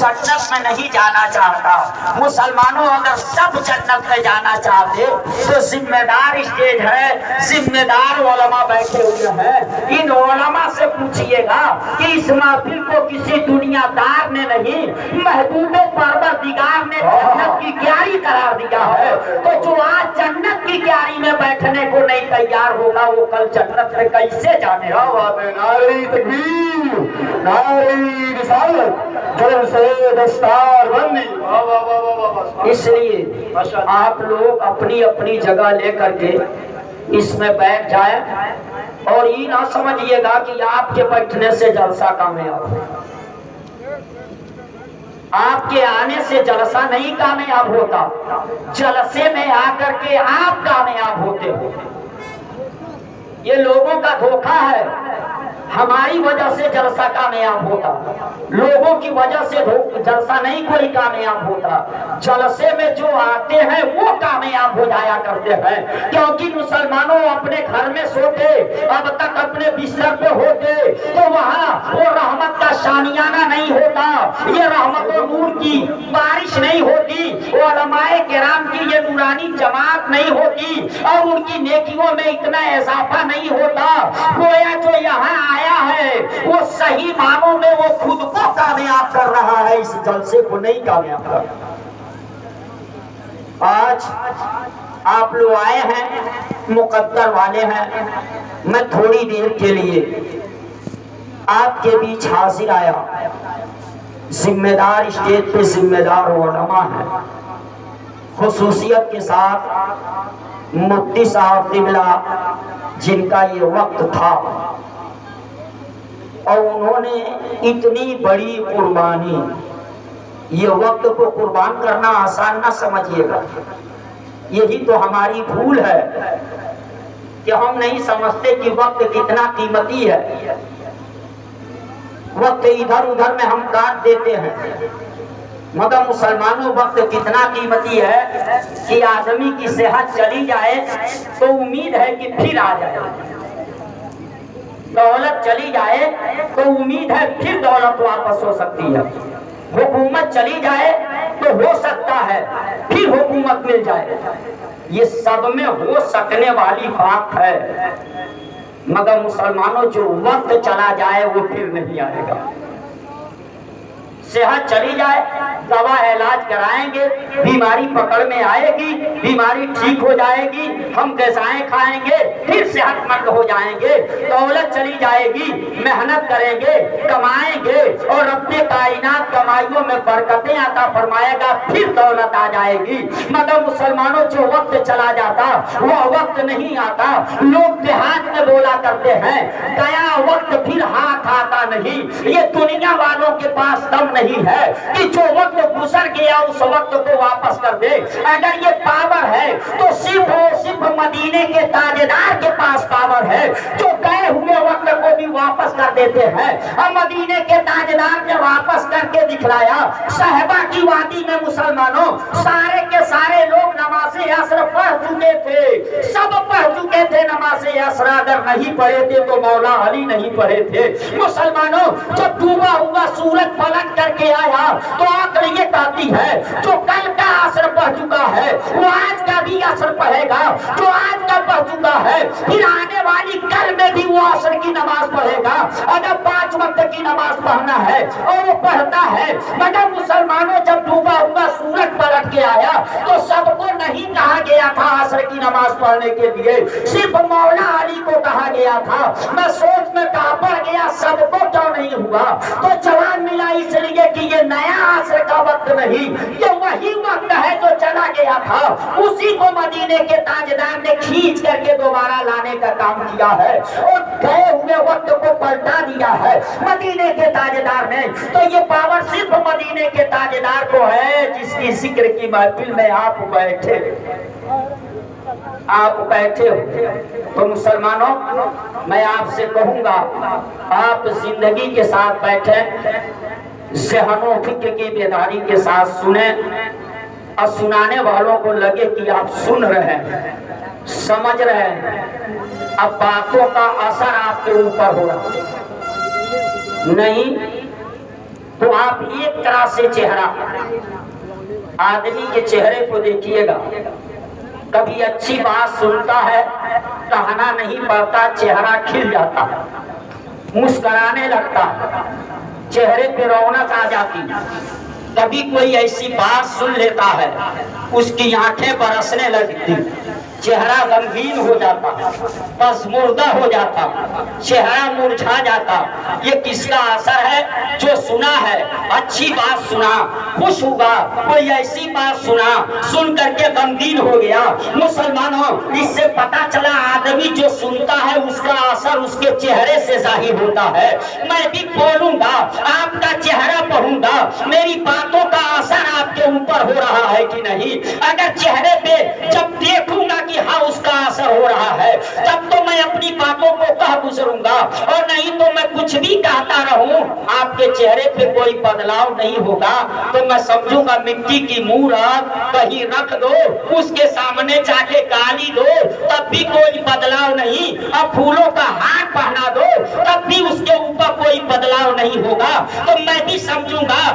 जन्नत में नहीं जाना चाहता। मुसलमानों अगर सब जन्नत में जाना चाहते तो जिम्मेदार स्टेज है, जिम्मेदार उलमा बैठे हुए हैं। इन उलमा से पूछिएगा कि इस महफिल को किसी दुनियादार ने नहीं, महबूबे परवरदिगार ने जन्नत की क्यारी करार दिया है। तो जो आज जन्नत की क्यारी में बैठने को नहीं तैयार होगा वो कल जन्नत में कैसे जाने? नारी तकबीर, नारी रिसालत, जलसे दस्तार बंदी। इसलिए आप लोग अपनी अपनी जगह लेकर के इसमें बैठ जाए और ये ना समझिएगा कि आपके बैठने से जलसा कामयाब हो। आपके आने से जलसा नहीं कामयाब होता, जलसे में आकर के आप कामयाब होते हो। ये लोगों का धोखा है। हमारी वजह से जलसा कामयाब होता, लोगों की वजह से जलसा नहीं कोई कामयाब होता। जलसे में जो आते हैं वो कामयाब हो जाया करते हैं, क्योंकि मुसलमानों अपने घर में सोते, अब तक अपने बिस्तर पे होते तो वहाँ वो रहमत का शानियाना नहीं होता, ये रहमत और नूर की बारिश नहीं होती, उलमाए किराम की ये नूरानी जमात नहीं होती और उनकी नेकियों में इतना इजाफा नहीं होता। गोया जो यहाँ आया है वो सही मानों में वो खुद को कामयाब कर रहा है, इस जलसे को नहीं कामयाब कर। आज आप लोग आए हैं, मुकद्दर वाले हैं। मैं थोड़ी देर के लिए आपके बीच हाजिर आया। जिम्मेदार स्टेज पे जिम्मेदार उलमा है, खुसूसियत के साथ मुफ्ती साहब क़िबला जिनका ये वक्त था और उन्होंने इतनी बड़ी कुर्बानी, ये वक्त को कुर्बान करना आसान ना समझिएगा। यही तो हमारी भूल है कि हम नहीं समझते कि वक्त कितना कीमती है। वक्त इधर उधर में हम काट देते हैं, मगर मुसलमानों वक्त कितना कीमती है कि आदमी की सेहत चली जाए तो उम्मीद है कि फिर आ जाए, दौलत चली जाए तो उम्मीद है फिर दौलत वापस हो सकती है, हुकूमत चली जाए तो हो सकता है फिर हुकूमत मिल जाए। ये सब में हो सकने वाली बात है, मगर मुसलमानों जो वक्त चला जाए वो फिर नहीं आएगा। सेहत चली जाए, दवा इलाज कराएंगे, बीमारी पकड़ में आएगी, बीमारी ठीक हो जाएगी, हम गज़ाएं खाएंगे, फिर सेहतमंद हो जाएंगे। दौलत चली जाएगी, मेहनत करेंगे, कमाएंगे और अपने कायनात कमाइयों में बरकतें अता फरमाएगा, फिर दौलत आ जाएगी। मगर मुसलमानों जो वक्त चला जाता वह वक्त नहीं आता। लोग देहात में बोला करते हैं गया वक्त फिर हाथ आता नहीं। ये दुनिया वालों के पास दम नहीं है कि जो वक्त गुजर गया उस वक्त को वापस कर दे। अगर ये पावर है तो सिर्फ और सिर्फ मदीने के ताजेदार के पास पावर है, जो गए हुए वक्त को भी वापस कर देते हैं। और मदीने के ताजेदार ने वापस करके दिखलाया। साहिबा की वादी में मुसलमानों सारे के सारे लोग नमाज़े असर पढ़ चुके थे, सब पढ़ चुके थे नमाज़े असर। अगर नहीं पढ़े थे तो मौला अली नहीं पढ़े थे। मुसलमानों जब डूबा हुआ सूरज पलट करके आया तो आखिर ये कहती है जो कल का असर पढ़ चुका है वो आज का भी असर पढ़ेगा, जो आज का पढ़ चुका है फिर आने वाली कल में भी वो असर की नमाज पढ़ेगा। अगर 5 वक्त की नमाज पढ़ना है और वो पढ़ता है। मगर मुसलमानों जब डूबा हुआ सूरज पलट के आया तो सबको नहीं कहा गया था असर की नमाज पढ़ने के लिए, सिर्फ मौला अली को कहा गया था। मैं सोच में कहा पड़ गया सबको क्यों नहीं हुआ, तो जवाब मिला इसलिए कि ये नया असर का वक्त नहीं, ये वही वक्त है जो चला गया था। उसी को मदीने के ताजदार ने खींच करके दोबारा लाने का काम किया है और गए हुए वक्त को पलटा दिया है मदीने के ताजदार ने। तो ये पावर सिर्फ मदीने के ताजदार को है जिसकी जिक्र की महफिल में आप बैठे हो। तो मुसलमानों मैं आपसे कहूंगा आप जिंदगी के साथ बैठे, ज़हनो फिक्र की बेदारी के साथ सुने और सुनाने वालों को लगे कि आप सुन रहे हैं, समझ रहे हैं, अब बातों का असर आपके ऊपर हो रहा नहीं तो आप एक तरह से चेहरा आदमी के चेहरे को देखिएगा, कभी अच्छी बात सुनता है, कहना नहीं पड़ता, चेहरा खिल जाता है, मुस्कुराने लगता है, चेहरे पे रौनक आ जाती है। कभी कोई ऐसी बात सुन लेता है, उसकी आंखें बरसने लगती, चेहरा गमगीन हो जाता, बस मुर्दा हो जाता, चेहरा मुरझा जाता। ये किसका असर है? जो सुना है, अच्छी बात सुना, खुश हुआ, कोई ऐसी बात सुना, सुन करके गमगीन हो गया। मुसलमानों, इससे पता चला आदमी जो सुनता है उसका असर उसके चेहरे से जाहिर होता है। मैं भी बोलूंगा, आपका चेहरा पढ़ूंगा, मेरी बातों का असर आपके ऊपर हो रहा है कि नहीं। अगर चेहरे पे जब देखूंगा कि हाँ उसका असर हो रहा है, तब तो मैं अपनी बातों को कह गुजरूंगा, और नहीं तो मैं कुछ भी कहता रहूं, आपके चेहरे पे कोई बदलाव नहीं होगा, तो मैं समझूंगा मिट्टी की मूरत कहीं रख दो, उसके सामने जाके गाली दो, तब भी कोई बदलाव नहीं। अब फूलों का हार पहना दो, तब भी उसके ऊपर कोई बदलाव नहीं होगा, तो मैं भी समझूंगा